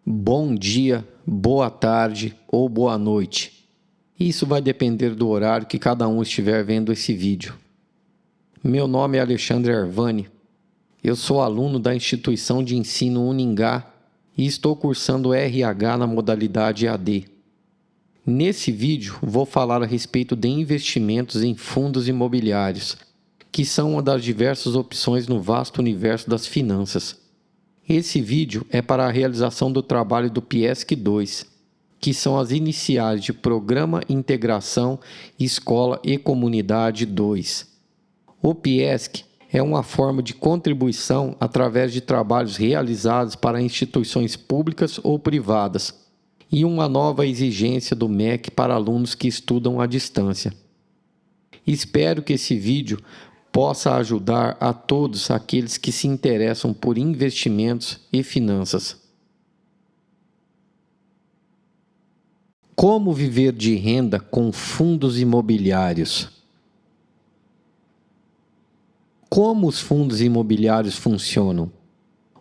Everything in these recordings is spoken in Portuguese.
Bom dia, boa tarde ou boa noite. Isso vai depender do horário que cada um estiver vendo esse vídeo. Meu nome é Alexandre Arvani. Eu sou aluno da instituição de ensino Uningá e estou cursando RH na modalidade AD. Nesse vídeo, vou falar a respeito de investimentos em fundos imobiliários, que são uma das diversas opções no vasto universo das finanças. Esse vídeo é para a realização do trabalho do PIESC 2, que são as iniciais de Programa Integração Escola e Comunidade 2. O PIESC é uma forma de contribuição através de trabalhos realizados para instituições públicas ou privadas e uma nova exigência do MEC para alunos que estudam à distância. Espero que esse vídeo possa ajudar a todos aqueles que se interessam por investimentos e finanças. Como viver de renda com fundos imobiliários? Como os fundos imobiliários funcionam?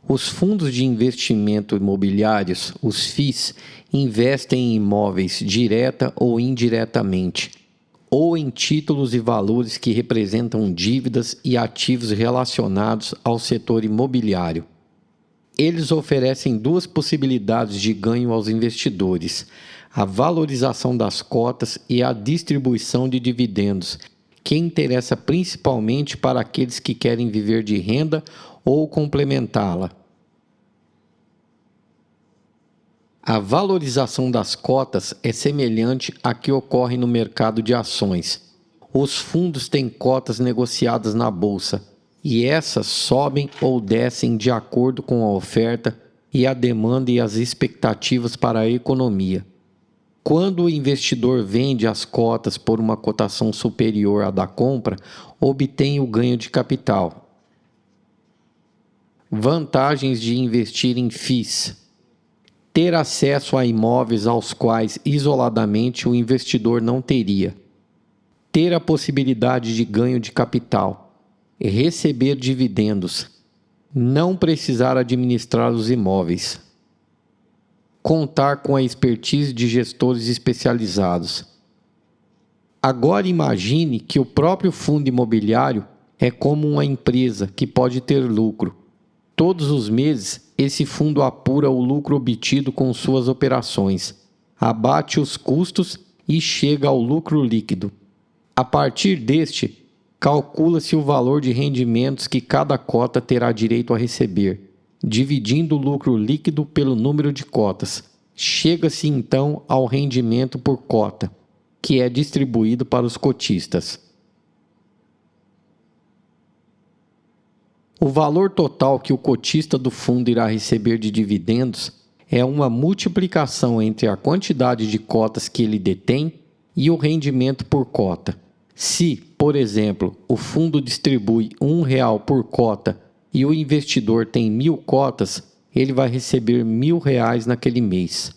Os fundos de investimento imobiliários, os FIIs, investem em imóveis direta ou indiretamente, ou em títulos e valores que representam dívidas e ativos relacionados ao setor imobiliário. Eles oferecem duas possibilidades de ganho aos investidores: a valorização das cotas e a distribuição de dividendos, que interessa principalmente para aqueles que querem viver de renda ou complementá-la. A valorização das cotas é semelhante à que ocorre no mercado de ações. Os fundos têm cotas negociadas na bolsa e essas sobem ou descem de acordo com a oferta e a demanda e as expectativas para a economia. Quando o investidor vende as cotas por uma cotação superior à da compra, obtém o ganho de capital. Vantagens de investir em FIIs: ter acesso a imóveis aos quais isoladamente o investidor não teria, ter a possibilidade de ganho de capital, receber dividendos, não precisar administrar os imóveis, contar com a expertise de gestores especializados. Agora imagine que o próprio fundo imobiliário é como uma empresa que pode ter lucro. Todos os meses, esse fundo apura o lucro obtido com suas operações, abate os custos e chega ao lucro líquido. A partir deste, calcula-se o valor de rendimentos que cada cota terá direito a receber, dividindo o lucro líquido pelo número de cotas. Chega-se então ao rendimento por cota, que é distribuído para os cotistas. O valor total que o cotista do fundo irá receber de dividendos é uma multiplicação entre a quantidade de cotas que ele detém e o rendimento por cota. Se, por exemplo, o fundo distribui R$1 por cota e o investidor tem 1.000 cotas, ele vai receber R$1.000 naquele mês.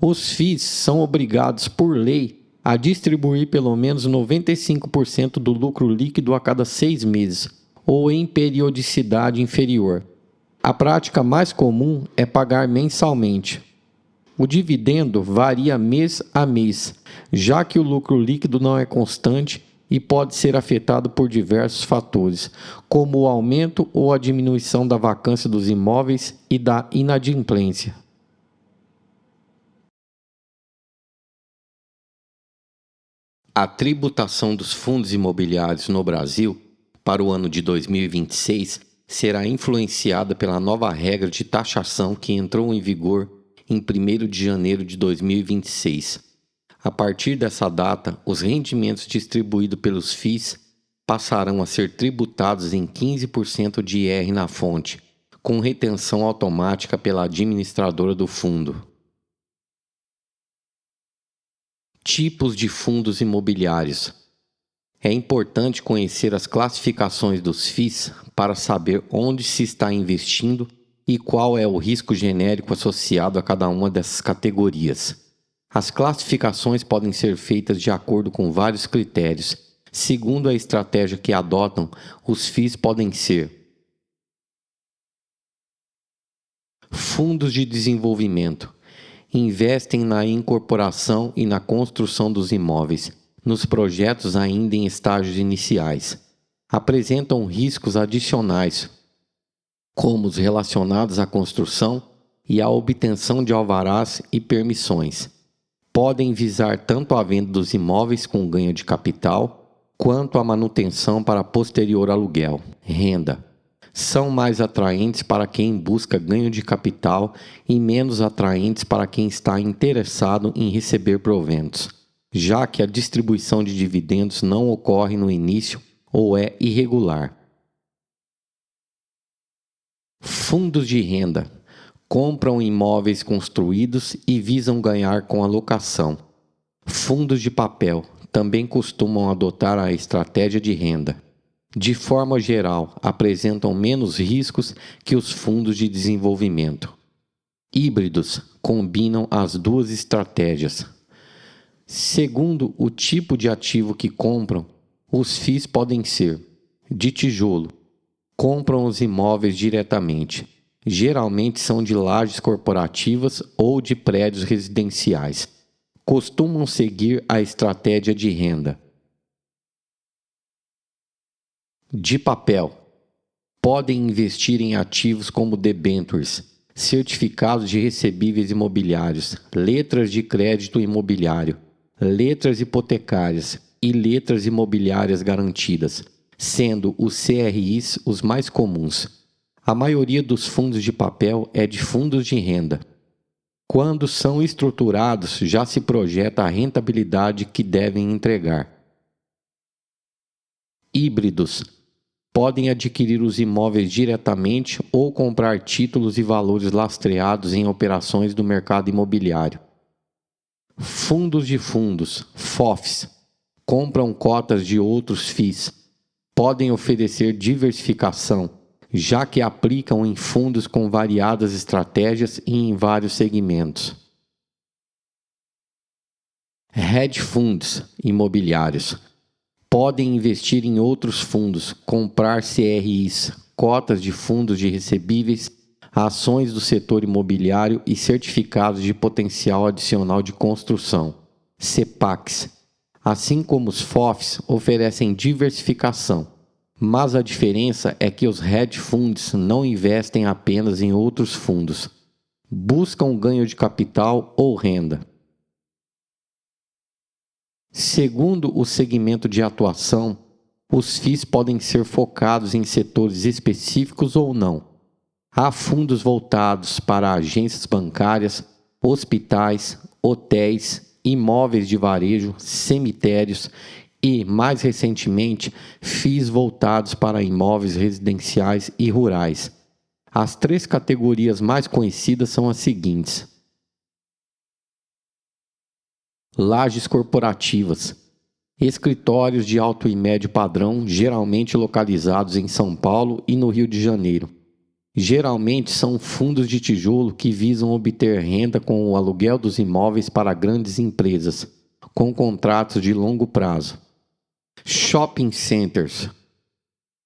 Os FIIs são obrigados por lei a distribuir pelo menos 95% do lucro líquido a cada 6 meses, ou em periodicidade inferior. A prática mais comum é pagar mensalmente. O dividendo varia mês a mês, já que o lucro líquido não é constante e pode ser afetado por diversos fatores, como o aumento ou a diminuição da vacância dos imóveis e da inadimplência. A tributação dos fundos imobiliários no Brasil para o ano de 2026 será influenciada pela nova regra de taxação que entrou em vigor em 1º de janeiro de 2026. A partir dessa data, os rendimentos distribuídos pelos FIIs passarão a ser tributados em 15% de IR na fonte, com retenção automática pela administradora do fundo. Tipos de fundos imobiliários. É importante conhecer as classificações dos FIIs para saber onde se está investindo e qual é o risco genérico associado a cada uma dessas categorias. As classificações podem ser feitas de acordo com vários critérios. Segundo a estratégia que adotam, os FIIs podem ser Fundos de desenvolvimento investem na incorporação e na construção dos imóveis, nos projetos ainda em estágios iniciais. Apresentam riscos adicionais, como os relacionados à construção e à obtenção de alvarás e permissões. Podem visar tanto a venda dos imóveis com ganho de capital, quanto a manutenção para posterior aluguel, renda. São mais atraentes para quem busca ganho de capital e menos atraentes para quem está interessado em receber proventos, já que a distribuição de dividendos não ocorre no início ou é irregular. Fundos de renda compram imóveis construídos e visam ganhar com a locação. Fundos de papel também costumam adotar a estratégia de renda. De forma geral, apresentam menos riscos que os fundos de desenvolvimento. Híbridos combinam as duas estratégias. Segundo o tipo de ativo que compram, os FIIs podem ser de tijolo. Compram os imóveis diretamente. Geralmente são de lajes corporativas ou de prédios residenciais. Costumam seguir a estratégia de renda. De papel. Podem investir em ativos como debêntures, certificados de recebíveis imobiliários, letras de crédito imobiliário, letras hipotecárias e letras imobiliárias garantidas, sendo os CRIs os mais comuns. A maioria dos fundos de papel é de fundos de renda. Quando são estruturados, já se projeta a rentabilidade que devem entregar. Híbridos. Podem adquirir os imóveis diretamente ou comprar títulos e valores lastreados em operações do mercado imobiliário. Fundos de fundos, FOFs, compram cotas de outros FIIs. Podem oferecer diversificação, já que aplicam em fundos com variadas estratégias e em vários segmentos. Hedge funds imobiliários. Podem investir em outros fundos, comprar CRIs, cotas de fundos de recebíveis, ações do setor imobiliário e certificados de potencial adicional de construção, CEPACs. Assim como os FOFs, oferecem diversificação, mas a diferença é que os hedge funds não investem apenas em outros fundos. Buscam ganho de capital ou renda. Segundo o segmento de atuação, os FIIs podem ser focados em setores específicos ou não. Há fundos voltados para agências bancárias, hospitais, hotéis, imóveis de varejo, cemitérios e, mais recentemente, FIIs voltados para imóveis residenciais e rurais. As três categorias mais conhecidas são as seguintes: lajes corporativas, escritórios de alto e médio padrão, geralmente localizados em São Paulo e no Rio de Janeiro. Geralmente são fundos de tijolo que visam obter renda com o aluguel dos imóveis para grandes empresas, com contratos de longo prazo. Shopping centers.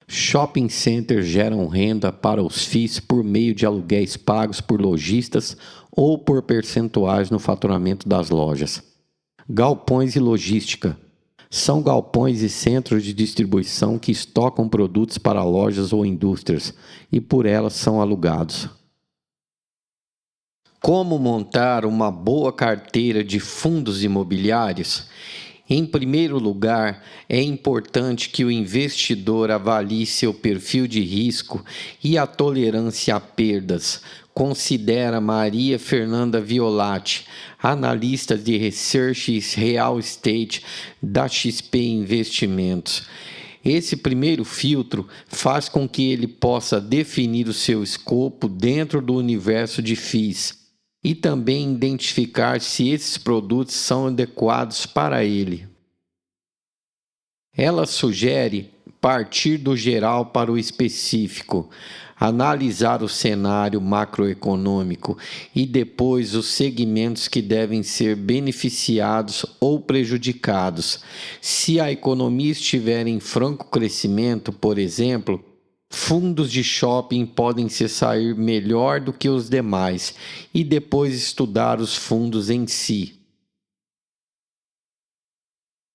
Shopping centers geram renda para os FIIs por meio de aluguéis pagos por lojistas ou por percentuais no faturamento das lojas. Galpões e logística. São galpões e centros de distribuição que estocam produtos para lojas ou indústrias e por elas são alugados. Como montar uma boa carteira de fundos imobiliários? Em primeiro lugar, é importante que o investidor avalie seu perfil de risco e a tolerância a perdas. Considera Maria Fernanda Violati, analista de Research Real Estate da XP Investimentos. Esse primeiro filtro faz com que ele possa definir o seu escopo dentro do universo de FIIs e também identificar se esses produtos são adequados para ele. Ela sugere partir do geral para o específico, analisar o cenário macroeconômico e depois os segmentos que devem ser beneficiados ou prejudicados. Se a economia estiver em franco crescimento, por exemplo, Fundos de shopping podem se sair melhor do que os demais e depois estudar os fundos em si.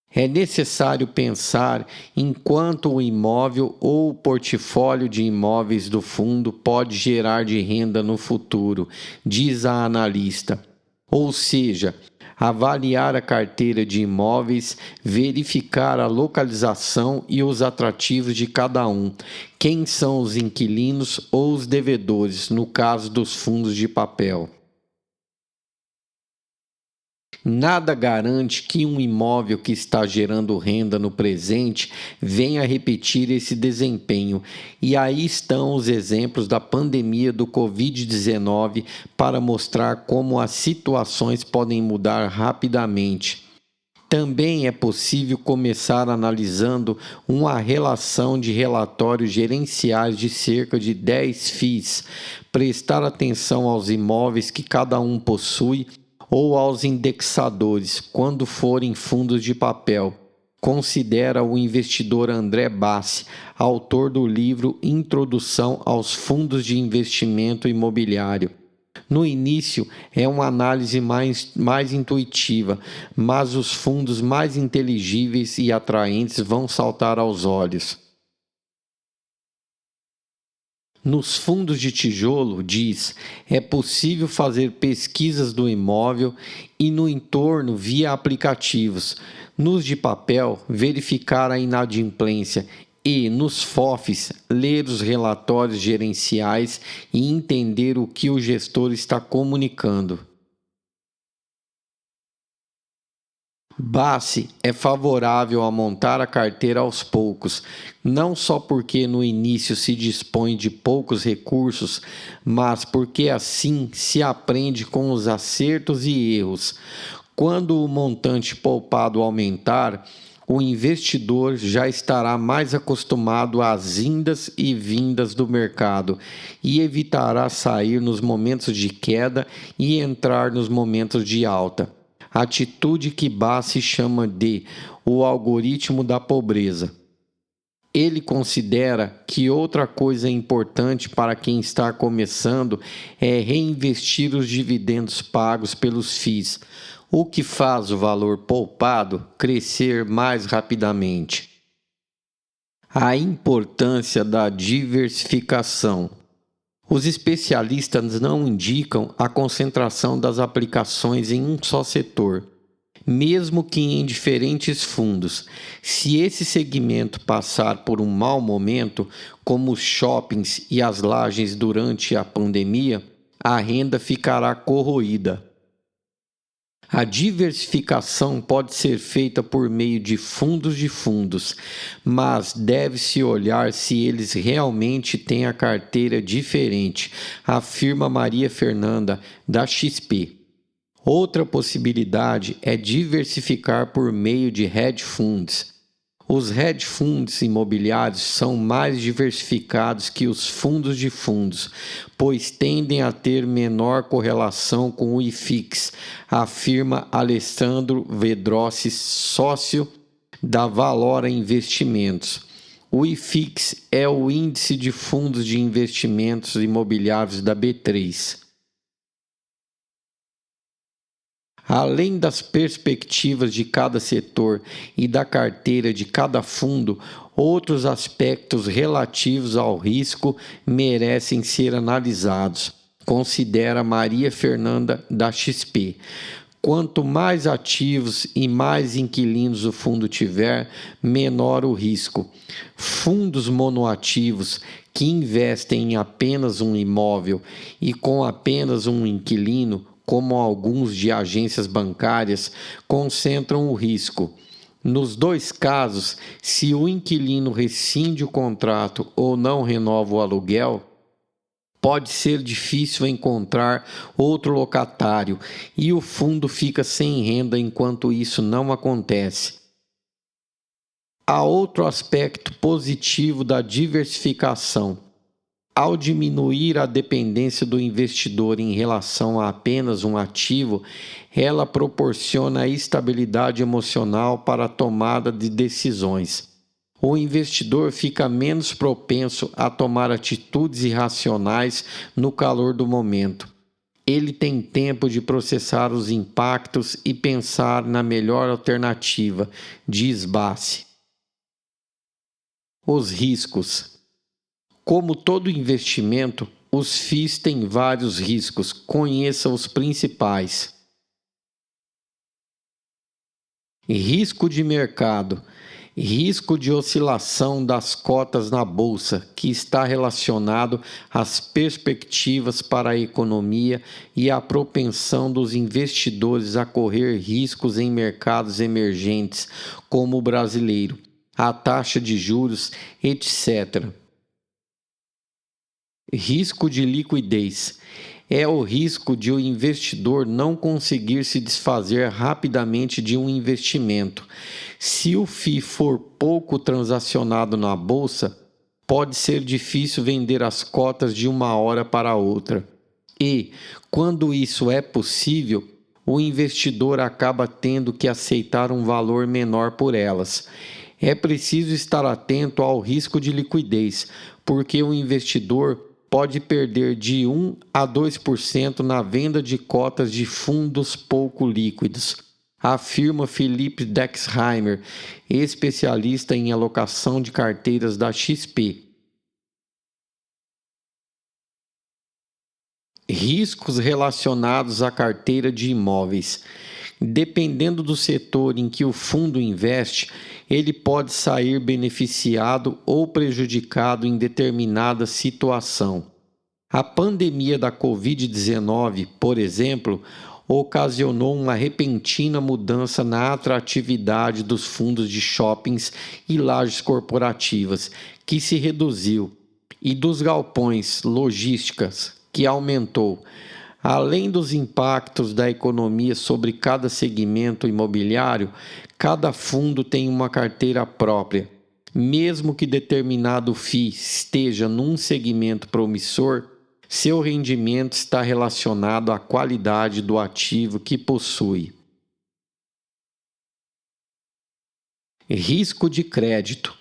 É necessário pensar em quanto o imóvel ou o portfólio de imóveis do fundo pode gerar de renda no futuro, diz a analista. Ou seja, avaliar a carteira de imóveis, verificar a localização e os atrativos de cada um, quem são os inquilinos ou os devedores, no caso dos fundos de papel. Nada garante que um imóvel que está gerando renda no presente venha a repetir esse desempenho, e aí estão os exemplos da pandemia do Covid-19 para mostrar como as situações podem mudar rapidamente. Também é possível começar analisando uma relação de relatórios gerenciais de cerca de 10 FIIs, prestar atenção aos imóveis que cada um possui ou aos indexadores, quando forem fundos de papel. Considera o investidor André Bassi, autor do livro Introdução aos Fundos de Investimento Imobiliário. No início, é uma análise mais intuitiva, mas os fundos mais inteligíveis e atraentes vão saltar aos olhos. Nos fundos de tijolo, diz, é possível fazer pesquisas do imóvel e no entorno via aplicativos. Nos de papel, verificar a inadimplência e, nos FOFs, ler os relatórios gerenciais e entender o que o gestor está comunicando. Bassi é favorável a montar a carteira aos poucos, não só porque no início se dispõe de poucos recursos, mas porque assim se aprende com os acertos e erros. Quando o montante poupado aumentar, o investidor já estará mais acostumado às indas e vindas do mercado e evitará sair nos momentos de queda e entrar nos momentos de alta. Atitude que Bassi chama de o algoritmo da pobreza. Ele considera que outra coisa importante para quem está começando é reinvestir os dividendos pagos pelos FIIs, o que faz o valor poupado crescer mais rapidamente. A importância da diversificação. Os especialistas não indicam a concentração das aplicações em um só setor, mesmo que em diferentes fundos. Se esse segmento passar por um mau momento, como os shoppings e as lajes durante a pandemia, a renda ficará corroída. A diversificação pode ser feita por meio de fundos, mas deve-se olhar se eles realmente têm a carteira diferente, afirma Maria Fernanda, da XP. Outra possibilidade é diversificar por meio de hedge funds. Os hedge funds imobiliários são mais diversificados que os fundos, pois tendem a ter menor correlação com o IFIX, afirma Alessandro Vedrossi, sócio da Valora Investimentos. O IFIX é o índice de fundos de investimentos imobiliários da B3. Além das perspectivas de cada setor e da carteira de cada fundo, outros aspectos relativos ao risco merecem ser analisados, considera Maria Fernanda, da XP. Quanto mais ativos e mais inquilinos o fundo tiver, menor o risco. Fundos monoativos que investem em apenas um imóvel e com apenas um inquilino, como alguns de agências bancárias, concentram o risco. Nos dois casos, se o inquilino rescinde o contrato ou não renova o aluguel, pode ser difícil encontrar outro locatário e o fundo fica sem renda enquanto isso não acontece. Há outro aspecto positivo da diversificação. Ao diminuir a dependência do investidor em relação a apenas um ativo, ela proporciona estabilidade emocional para a tomada de decisões. o investidor fica menos propenso a tomar atitudes irracionais no calor do momento. Ele tem tempo de processar os impactos e pensar na melhor alternativa, diz Bassi. Os riscos. Como todo investimento, os FIIs têm vários riscos. Conheça os principais. Risco de mercado. Risco de oscilação das cotas na bolsa, que está relacionado às perspectivas para a economia e à propensão dos investidores a correr riscos em mercados emergentes, como o brasileiro, a taxa de juros, etc. Risco de liquidez. É o risco de o investidor não conseguir se desfazer rapidamente de um investimento. Se o FII for pouco transacionado na bolsa, pode ser difícil vender as cotas de uma hora para outra. E, quando isso é possível, o investidor acaba tendo que aceitar um valor menor por elas. É preciso estar atento ao risco de liquidez, porque o investidor pode perder de 1 a 2% na venda de cotas de fundos pouco líquidos, afirma Philippe Dexheimer, especialista em alocação de carteiras da XP. Riscos relacionados à carteira de imóveis. Dependendo do setor em que o fundo investe, ele pode sair beneficiado ou prejudicado em determinada situação. A pandemia da Covid-19, por exemplo, ocasionou uma repentina mudança na atratividade dos fundos de shoppings e lajes corporativas, que se reduziu, e dos galpões logísticas, que aumentou. Além dos impactos da economia sobre cada segmento imobiliário, cada fundo tem uma carteira própria. Mesmo que determinado FII esteja num segmento promissor, seu rendimento está relacionado à qualidade do ativo que possui. Risco de crédito.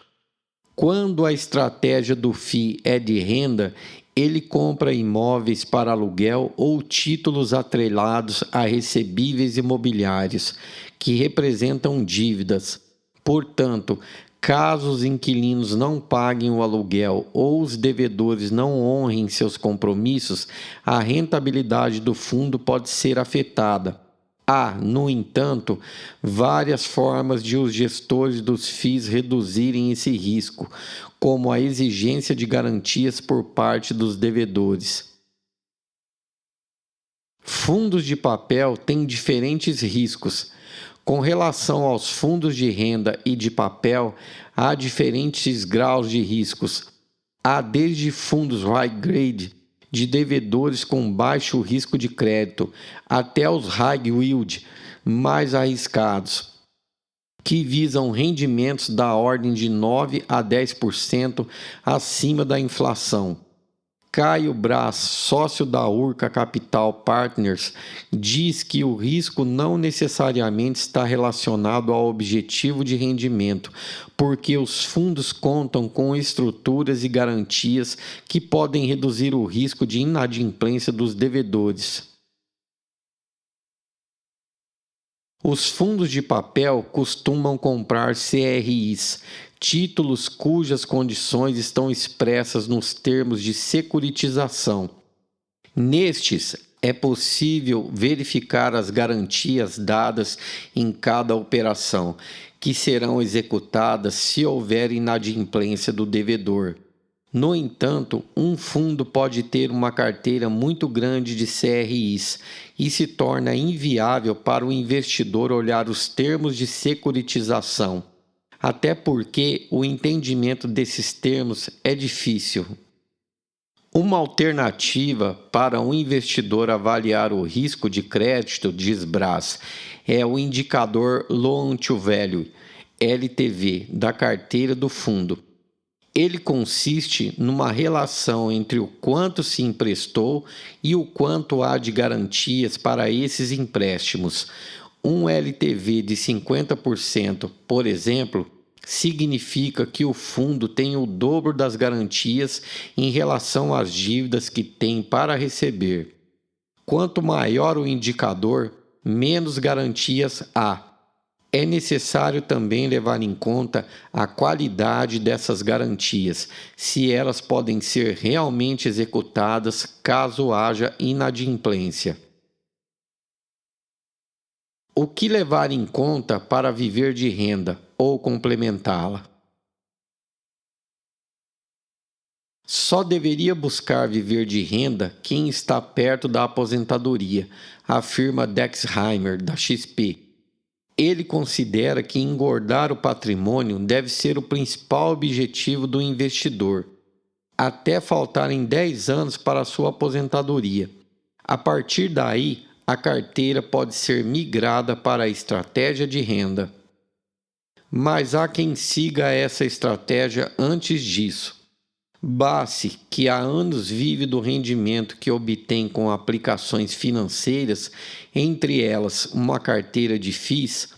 Quando a estratégia do FII é de renda, ele compra imóveis para aluguel ou títulos atrelados a recebíveis imobiliários, que representam dívidas. Portanto, caso os inquilinos não paguem o aluguel ou os devedores não honrem seus compromissos, a rentabilidade do fundo pode ser afetada. Há, no entanto, várias formas de os gestores dos FIIs reduzirem esse risco, como a exigência de garantias por parte dos devedores. Fundos de papel têm diferentes riscos. Com relação aos fundos de renda e de papel, há diferentes graus de riscos. Há desde fundos high grade, de devedores com baixo risco de crédito, até os high yield, mais arriscados, que visam rendimentos da ordem de 9 a 10% acima da inflação. Caio Braz, sócio da Urca Capital Partners, diz que o risco não necessariamente está relacionado ao objetivo de rendimento, porque os fundos contam com estruturas e garantias que podem reduzir o risco de inadimplência dos devedores. Os fundos de papel costumam comprar CRIs, títulos cujas condições estão expressas nos termos de securitização. Nestes, é possível verificar as garantias dadas em cada operação, que serão executadas se houver inadimplência do devedor. No entanto, um fundo pode ter uma carteira muito grande de CRIs e se torna inviável para o investidor olhar os termos de securitização, até porque o entendimento desses termos é difícil. Uma alternativa para um investidor avaliar o risco de crédito, diz Braz, é o indicador Loan to Value, LTV, da carteira do fundo. Ele consiste numa relação entre o quanto se emprestou e o quanto há de garantias para esses empréstimos. Um LTV de 50%, por exemplo, significa que o fundo tem o dobro das garantias em relação às dívidas que tem para receber. Quanto maior o indicador, menos garantias há. É necessário também levar em conta a qualidade dessas garantias, se elas podem ser realmente executadas caso haja inadimplência. O que levar em conta para viver de renda ou complementá-la? Só deveria buscar viver de renda quem está perto da aposentadoria, afirma Dexheimer, da XP. Ele considera que engordar o patrimônio deve ser o principal objetivo do investidor, até faltarem 10 anos para a sua aposentadoria. A partir daí, a carteira pode ser migrada para a estratégia de renda. Mas há quem siga essa estratégia antes disso. Bassi, que há anos vive do rendimento que obtém com aplicações financeiras, entre elas uma carteira de FIIs,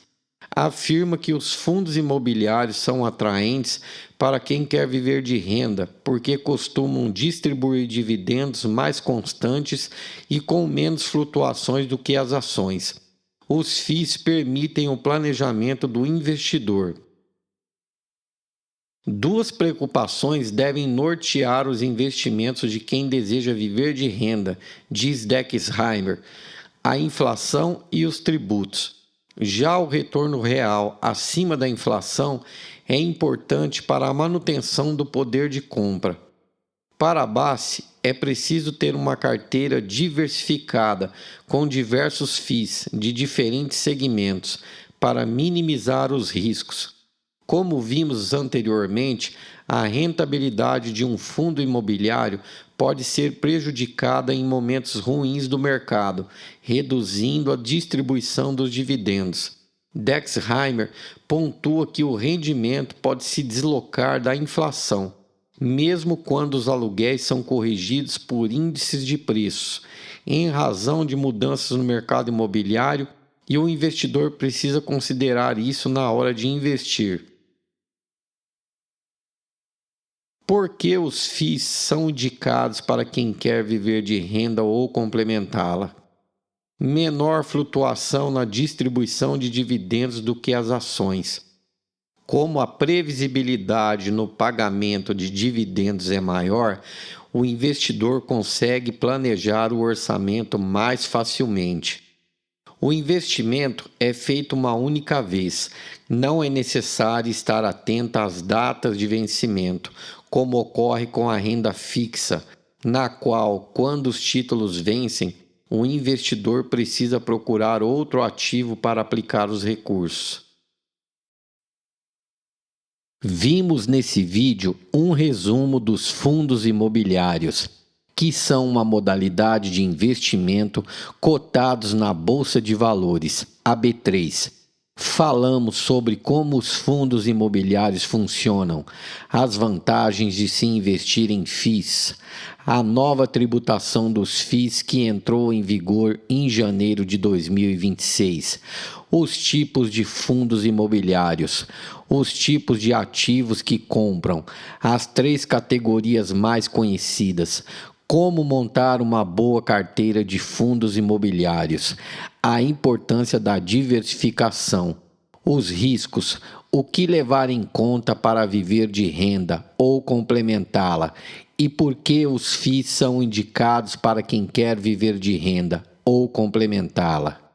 afirma que os fundos imobiliários são atraentes para quem quer viver de renda, porque costumam distribuir dividendos mais constantes e com menos flutuações do que as ações. Os FIIs permitem o planejamento do investidor. Duas preocupações devem nortear os investimentos de quem deseja viver de renda, diz Dexheimer: a inflação e os tributos. Já o retorno real acima da inflação é importante para a manutenção do poder de compra. Para a Bassi, é preciso ter uma carteira diversificada com diversos FIIs de diferentes segmentos para minimizar os riscos. Como vimos anteriormente, a rentabilidade de um fundo imobiliário pode ser prejudicada em momentos ruins do mercado, reduzindo a distribuição dos dividendos. Dexheimer pontua que o rendimento pode se deslocar da inflação, mesmo quando os aluguéis são corrigidos por índices de preços, em razão de mudanças no mercado imobiliário, e o investidor precisa considerar isso na hora de investir. Por que os FIIs são indicados para quem quer viver de renda ou complementá-la? Menor flutuação na distribuição de dividendos do que as ações. Como a previsibilidade no pagamento de dividendos é maior, o investidor consegue planejar o orçamento mais facilmente. O investimento é feito uma única vez. Não é necessário estar atento às datas de vencimento, como ocorre com a renda fixa, na qual, quando os títulos vencem, o investidor precisa procurar outro ativo para aplicar os recursos. Vimos nesse vídeo um resumo dos fundos imobiliários, que são uma modalidade de investimento cotados na Bolsa de Valores, a B3. Falamos sobre como os fundos imobiliários funcionam, as vantagens de se investir em FIIs, a nova tributação dos FIIs que entrou em vigor em janeiro de 2026, os tipos de fundos imobiliários, os tipos de ativos que compram, as 3 categorias mais conhecidas, como montar uma boa carteira de fundos imobiliários, a importância da diversificação, os riscos, o que levar em conta para viver de renda ou complementá-la e por que os FIIs são indicados para quem quer viver de renda ou complementá-la.